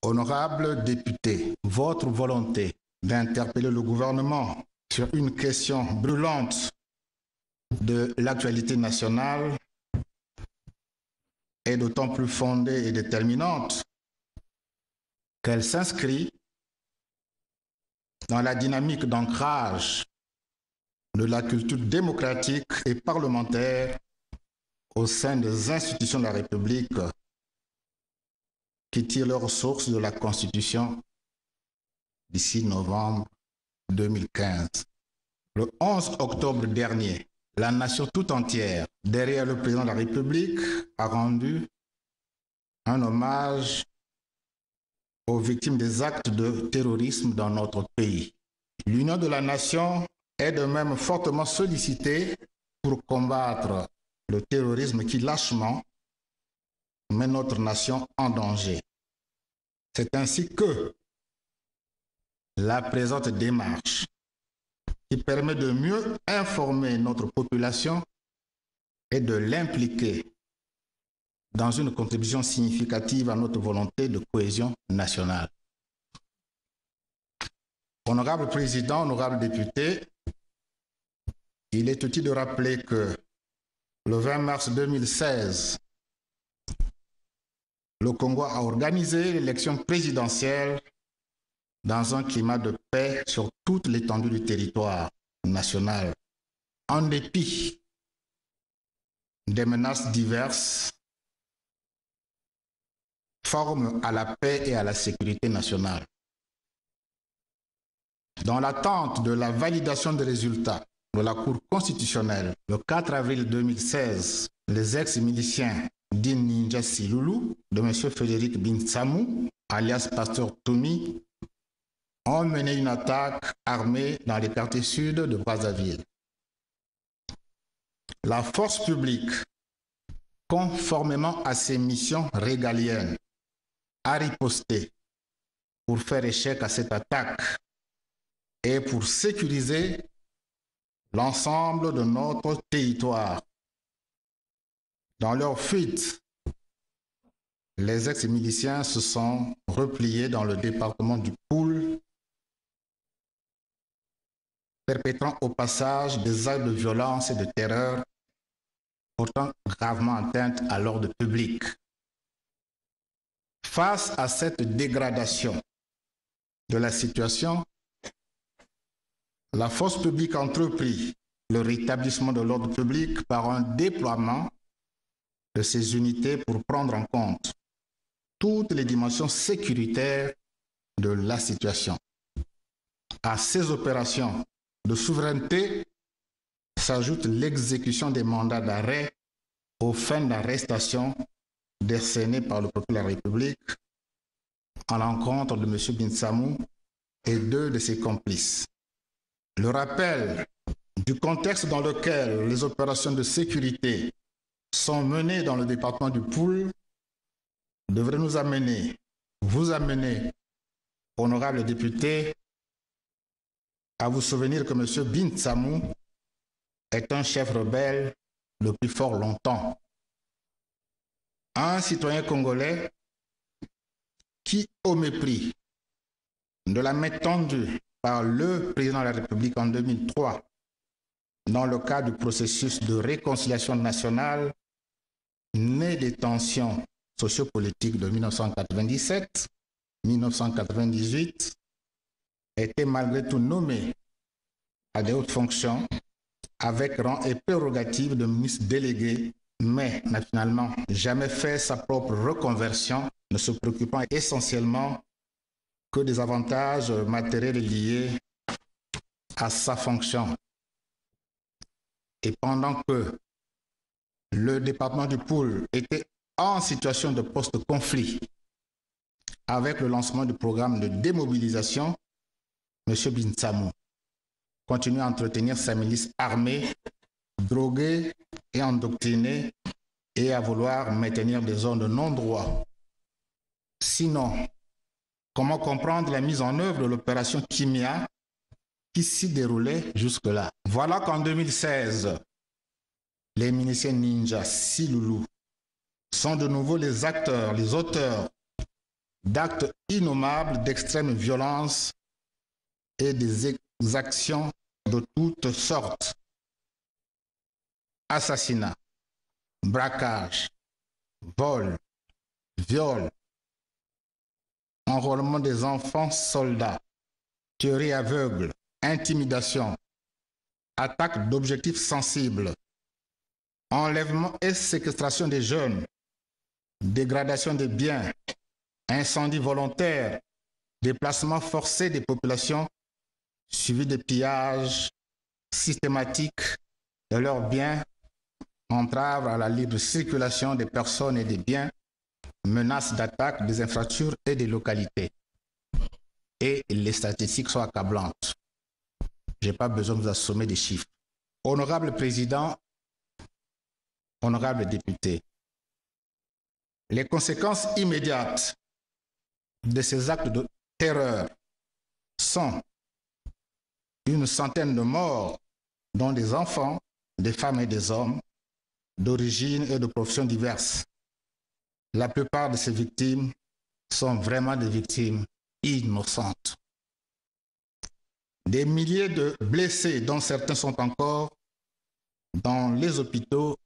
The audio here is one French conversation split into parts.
Honorables députés, votre volonté d'interpeller le gouvernement sur une question brûlante de l'actualité nationale est d'autant plus fondée et déterminante qu'elle s'inscrit dans la dynamique d'ancrage de la culture démocratique et parlementaire au sein des institutions de la République qui tirent leurs sources de la Constitution du 6 novembre 2015. Le 11 octobre dernier, la nation tout entière, derrière le président de la République, a rendu un hommage aux victimes des actes de terrorisme dans notre pays. L'Union de la nation est de même fortement sollicitée pour combattre le terrorisme qui lâchement met notre nation en danger. C'est ainsi que la présente démarche, qui permet de mieux informer notre population et de l'impliquer dans une contribution significative à notre volonté de cohésion nationale. Honorable Président, honorables députés, il est utile de rappeler que le 20 mars 2016, le Congo a organisé l'élection présidentielle dans un climat de paix sur toute l'étendue du territoire national, en dépit des menaces diverses forment à la paix et à la sécurité nationale. Dans l'attente de la validation des résultats de la Cour constitutionnelle, le 4 avril 2016, les ex-miliciens d'Ninja Silulu, de M. Frédéric Bintsamou, alias Pasteur Toumi, ont mené une attaque armée dans les quartiers sud de Brazzaville. La force publique, conformément à ses missions régaliennes, a riposté pour faire échec à cette attaque et pour sécuriser l'ensemble de notre territoire. Dans leur fuite, les ex-miliciens se sont repliés dans le département du Poul, perpétrant au passage des actes de violence et de terreur portant gravement atteinte à l'ordre public. Face à cette dégradation de la situation, la force publique a entrepris le rétablissement de l'ordre public par un déploiement de ces unités pour prendre en compte toutes les dimensions sécuritaires de la situation. À ces opérations de souveraineté s'ajoute l'exécution des mandats d'arrêt aux fins d'arrestation décernés par le procureur de la République à l'encontre de M. Bintsamou et deux de ses complices. Le rappel du contexte dans lequel les opérations de sécurité sont menées dans le département du Poul devrait nous amener, vous amener, honorables députés, à vous souvenir que M. Bintsamou est un chef rebelle depuis fort longtemps. Un citoyen congolais qui, au mépris de la main tendue par le président de la République en 2003, dans le cadre du processus de réconciliation nationale, né des tensions sociopolitiques de 1997-1998, était malgré tout nommé à des hautes fonctions avec rang et prérogative de ministre délégué, mais n'a finalement jamais fait sa propre reconversion, ne se préoccupant essentiellement que des avantages matériels liés à sa fonction. Et pendant que le département du Poul était en situation de post-conflit avec le lancement du programme de démobilisation, M. Bintsamou continue à entretenir sa milice armée, droguée et endoctrinée et à vouloir maintenir des zones de non-droit. Sinon, comment comprendre la mise en œuvre de l'opération Kimia qui s'y déroulait jusque-là? Voilà qu'en 2016, les miliciens Ninja Silulu sont de nouveau les acteurs, les auteurs d'actes innommables d'extrême violence et des exactions de toutes sortes. Assassinats, braquages, vols, viols, enrôlement des enfants soldats, tueries aveugles, intimidation, attaque d'objectifs sensibles, enlèvement et séquestration des jeunes, dégradation des biens, incendies volontaires, déplacement forcé des populations, suivi de pillages systématiques de leurs biens, entrave à la libre circulation des personnes et des biens, menaces d'attaque des infrastructures et des localités. Et les statistiques sont accablantes. Je n'ai pas besoin de vous assommer des chiffres. Honorable Président, honorable député, les conséquences immédiates de ces actes de terreur sont une centaine de morts, dont des enfants, des femmes et des hommes, d'origine et de professions diverses. La plupart de ces victimes sont vraiment des victimes innocentes. Des milliers de blessés, dont certains sont encore dans les hôpitaux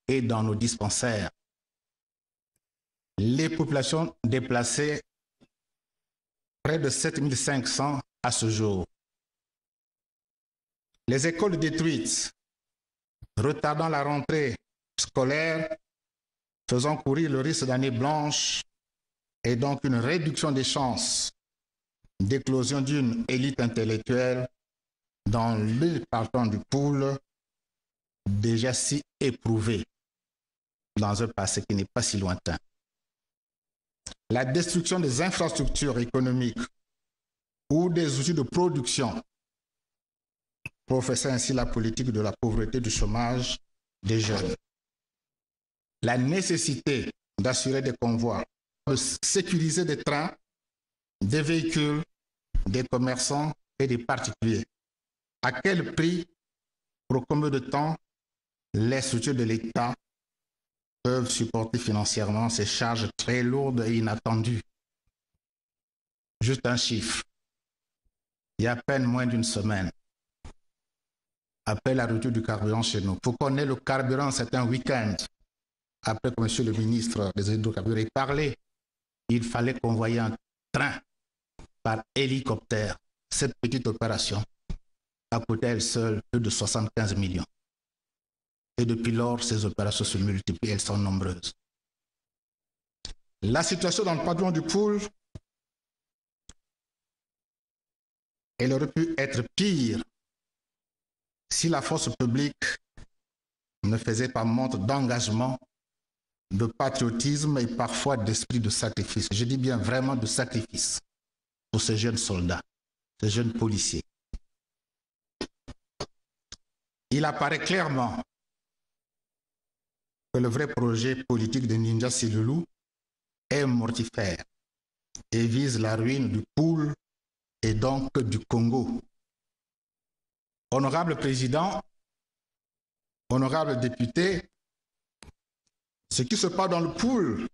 et dans nos dispensaires. Les populations déplacées, près de 7500 à ce jour. Les écoles détruites, retardant la rentrée scolaire, faisant courir le risque d'année blanche et donc une réduction des chances d'éclosion d'une élite intellectuelle dans le département du Poul, déjà si éprouvé dans un passé qui n'est pas si lointain. La destruction des infrastructures économiques ou des outils de production, professant ainsi la politique de la pauvreté, du chômage des jeunes. La nécessité d'assurer des convois, de sécuriser des trains, des véhicules, des commerçants et des particuliers. À quel prix, pour combien de temps les structures de l'État peuvent supporter financièrement ces charges très lourdes et inattendues? Juste un chiffre. Il y a à peine moins d'une semaine, après la rupture du carburant chez nous. Pour qu'on ait le carburant, c'est un week-end. Après que monsieur le ministre des hydrocarbures ait parlé, il fallait convoyer un train par hélicoptère. Cette petite opération a coûté elle seule plus de 75 millions. Et depuis lors, ces opérations se multiplient, elles sont nombreuses. La situation dans le pavillon du Poul, elle aurait pu être pire si la force publique ne faisait pas montre d'engagement, de patriotisme et parfois d'esprit de sacrifice. Je dis bien vraiment de sacrifice pour ces jeunes soldats, ces jeunes policiers. Il apparaît clairement que le vrai projet politique de Ninja Silulu est mortifère et vise la ruine du Poul et donc du Congo. Honorable Président, honorable député, ce qui se passe dans le Poul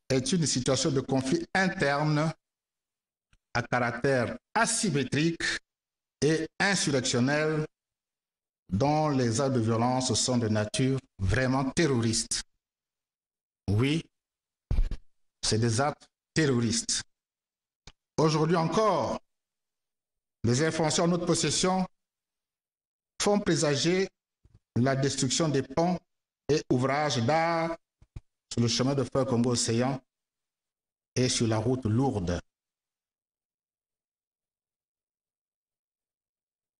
est une situation de conflit interne à caractère asymétrique et insurrectionnel dont les actes de violence sont de nature vraiment terroriste. Oui, c'est des actes terroristes. Aujourd'hui encore, les informations en notre possession font présager la destruction des ponts et ouvrages d'art sur le chemin de fer Congo-Océan et sur la route lourde.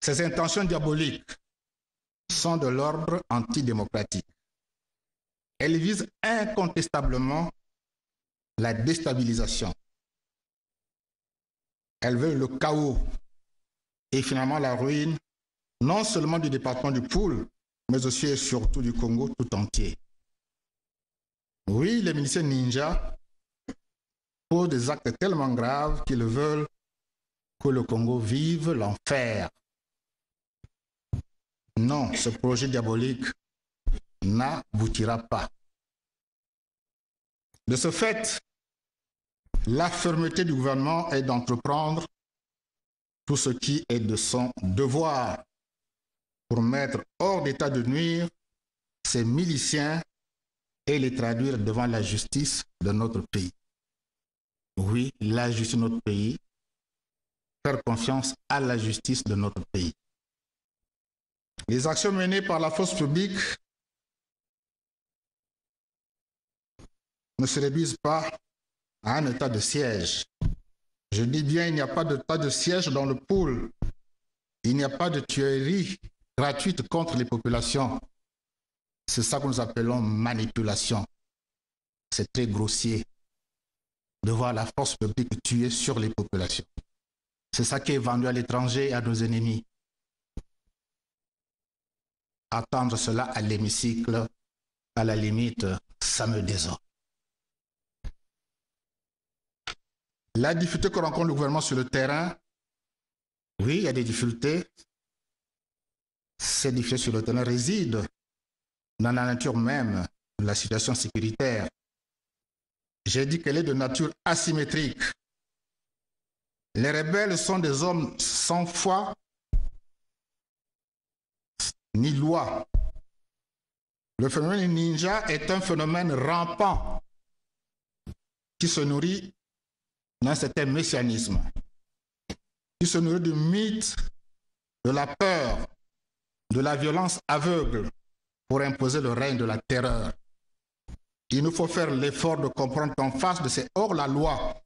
Ces intentions diaboliques sont de l'ordre antidémocratique. Elles visent incontestablement la déstabilisation. Elles veulent le chaos et finalement la ruine, non seulement du département du Poul, mais aussi et surtout du Congo tout entier. Oui, les miliciens ninja posent des actes tellement graves qu'ils veulent que le Congo vive l'enfer. Non, ce projet diabolique n'aboutira pas. De ce fait, La fermeté du gouvernement est d'entreprendre tout ce qui est de son devoir pour mettre hors d'état de nuire ces miliciens et les traduire devant la justice de notre pays. Oui, la justice de notre pays, faire confiance à la justice de notre pays. Les actions menées par la force publique ne se réduisent pas à un état de siège. Je dis bien, il n'y a pas d'état de siège dans le pool. Il n'y a pas de tuerie gratuite contre les populations. C'est ça que nous appelons manipulation. C'est très grossier de voir la force publique tuer sur les populations. C'est ça qui est vendu à l'étranger et à nos ennemis. Attendre cela à l'hémicycle, à la limite, ça me désole. La difficulté que rencontre le gouvernement sur le terrain, oui, il y a des difficultés. Ces difficultés sur le terrain résident dans la nature même de la situation sécuritaire. J'ai dit qu'elle est de nature asymétrique. Les rebelles sont des hommes sans foi ni loi. Le phénomène ninja est un phénomène rampant qui se nourrit d'un certain messianisme, qui se nourrit du mythe, de la peur, de la violence aveugle pour imposer le règne de la terreur. Il nous faut faire l'effort de comprendre qu'en face de ces hors-la-loi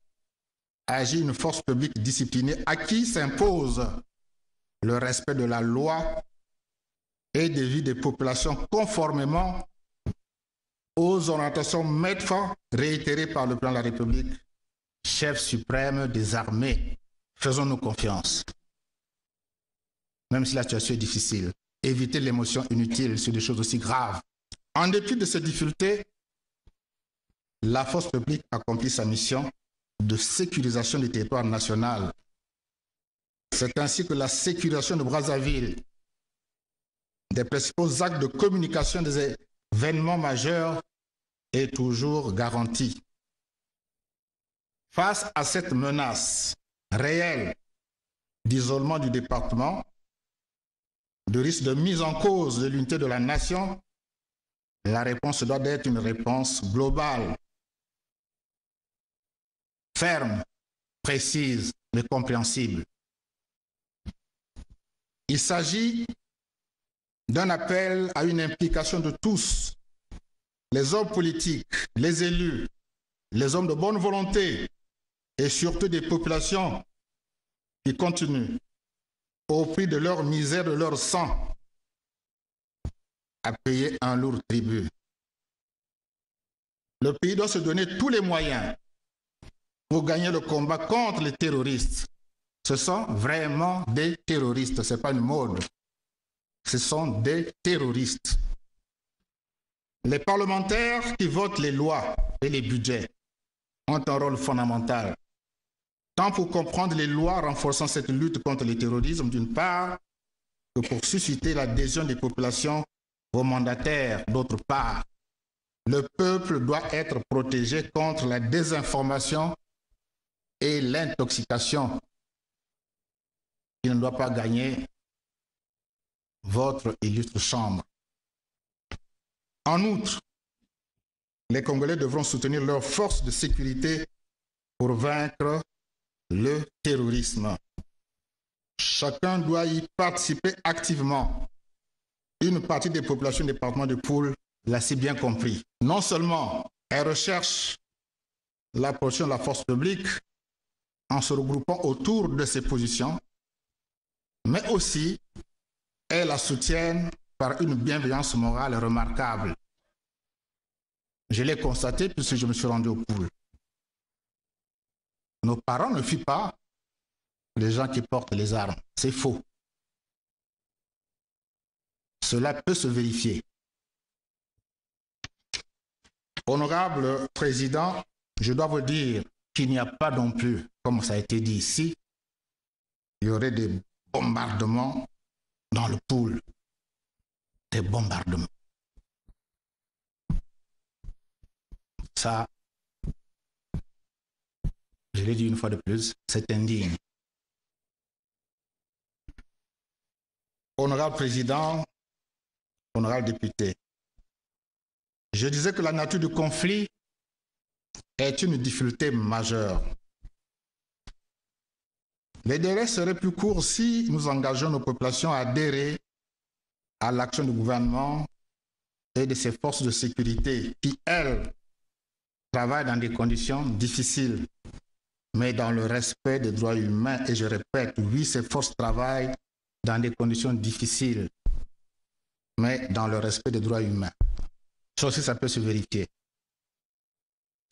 agit une force publique disciplinée à qui s'impose le respect de la loi et des vies des populations conformément aux orientations MEDFA réitérées par le président de la République, chef suprême des armées. Faisons-nous confiance. Même si la situation est difficile, éviter l'émotion inutile sur des choses aussi graves. En dépit de ces difficultés, la force publique accomplit sa mission de sécurisation du territoire national. C'est ainsi que la sécurisation de Brazzaville, des principaux actes de communication des événements majeurs, est toujours garantie. Face à cette menace réelle d'isolement du département, de risque de mise en cause de l'unité de la nation, la réponse doit être une réponse globale, ferme, précise, mais compréhensible. Il s'agit d'un appel à une implication de tous, les hommes politiques, les élus, les hommes de bonne volonté et surtout des populations qui continuent, au prix de leur misère, de leur sang, à payer un lourd tribut. Le pays doit se donner tous les moyens pour gagner le combat contre les terroristes. Ce sont vraiment des terroristes, ce n'est pas une mode. Ce sont des terroristes. Les parlementaires qui votent les lois et les budgets ont un rôle fondamental, tant pour comprendre les lois renforçant cette lutte contre le terrorisme d'une part, que pour susciter l'adhésion des populations aux mandataires d'autre part. Le peuple doit être protégé contre la désinformation et l'intoxication. Il ne doit pas gagner votre illustre chambre. En outre, les Congolais devront soutenir leurs forces de sécurité pour vaincre le terrorisme. Chacun doit y participer activement. Une partie des populations du département de Poul l'a si bien compris. Non seulement elle recherche la protection de la force publique en se regroupant autour de ses positions, mais aussi elles la soutiennent par une bienveillance morale remarquable. Je l'ai constaté puisque je me suis rendu au Poul. Nos parents ne fuient pas les gens qui portent les armes. C'est faux. Cela peut se vérifier. Honorable Président, je dois vous dire qu'il n'y a pas non plus, comme ça a été dit ici, il y aurait des bombardements dans le Poul. Des bombardements. Ça, Je l'ai dit une fois de plus, c'est indigne. Honorable Président, honorable député, je disais que la nature du conflit est une difficulté majeure. Les délais seraient plus courts si nous engageons nos populations à adhérer à l'action du gouvernement et de ses forces de sécurité qui, elles, travaillent dans des conditions difficiles, mais dans le respect des droits humains. Et je répète, oui, ces forces travaillent dans des conditions difficiles, mais dans le respect des droits humains. Ça aussi, ça peut se vérifier.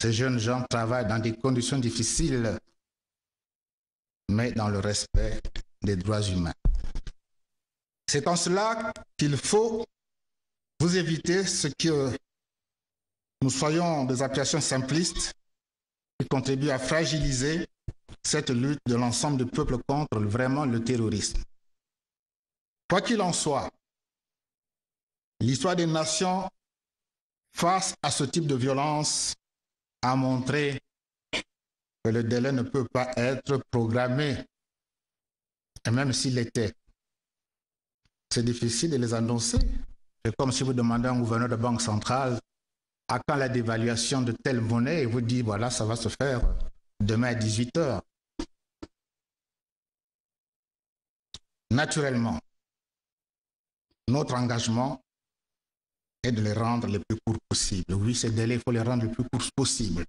Ces jeunes gens travaillent dans des conditions difficiles, mais dans le respect des droits humains. C'est en cela qu'il faut vous éviter ce que nous soyons des appréciations simplistes qui contribuent à fragiliser cette lutte de l'ensemble du peuple contre vraiment le terrorisme. Quoi qu'il en soit, l'histoire des nations face à ce type de violence a montré que le délai ne peut pas être programmé, et même s'il l'était, c'est difficile de les annoncer. C'est comme si vous demandez à un gouverneur de banque centrale à quand la dévaluation de telle monnaie et vous dit voilà, ça va se faire demain à 18 h. Naturellement, notre engagement est de les rendre les plus courts possibles. Oui, ces délais, il faut les rendre les plus courts possibles.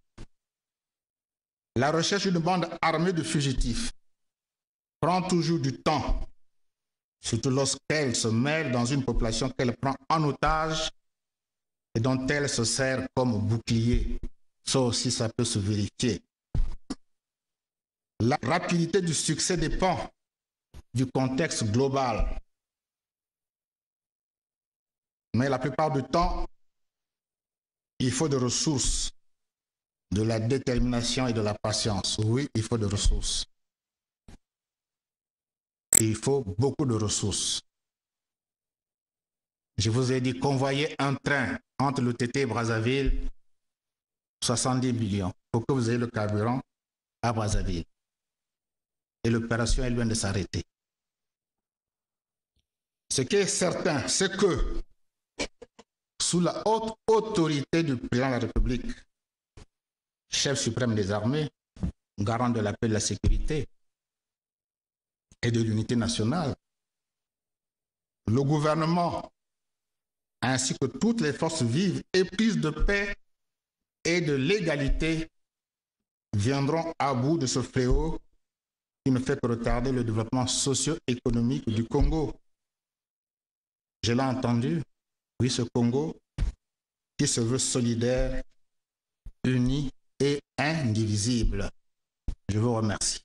La recherche d'une bande armée de fugitifs prend toujours du temps, surtout lorsqu'elle se mêle dans une population qu'elle prend en otage et dont elle se sert comme bouclier. Ça aussi, ça peut se vérifier. La rapidité du succès dépend du contexte global. Mais la plupart du temps, il faut des ressources, de la détermination et de la patience. Oui, il faut des ressources. Et il faut beaucoup de ressources. Je vous ai dit convoyer un train entre le TT et Brazzaville, 70 millions, pour que vous ayez le carburant à Brazzaville. Et l'opération est loin de s'arrêter. Ce qui est certain, c'est que sous la haute autorité du président de la République, chef suprême des armées, garant de la paix et de la sécurité et de l'unité nationale, le gouvernement ainsi que toutes les forces vives éprises de paix et de l'égalité viendront à bout de ce fléau qui ne fait que retarder le développement socio-économique du Congo. Je l'ai entendu, oui, ce Congo qui se veut solidaire, uni et indivisible. Je vous remercie.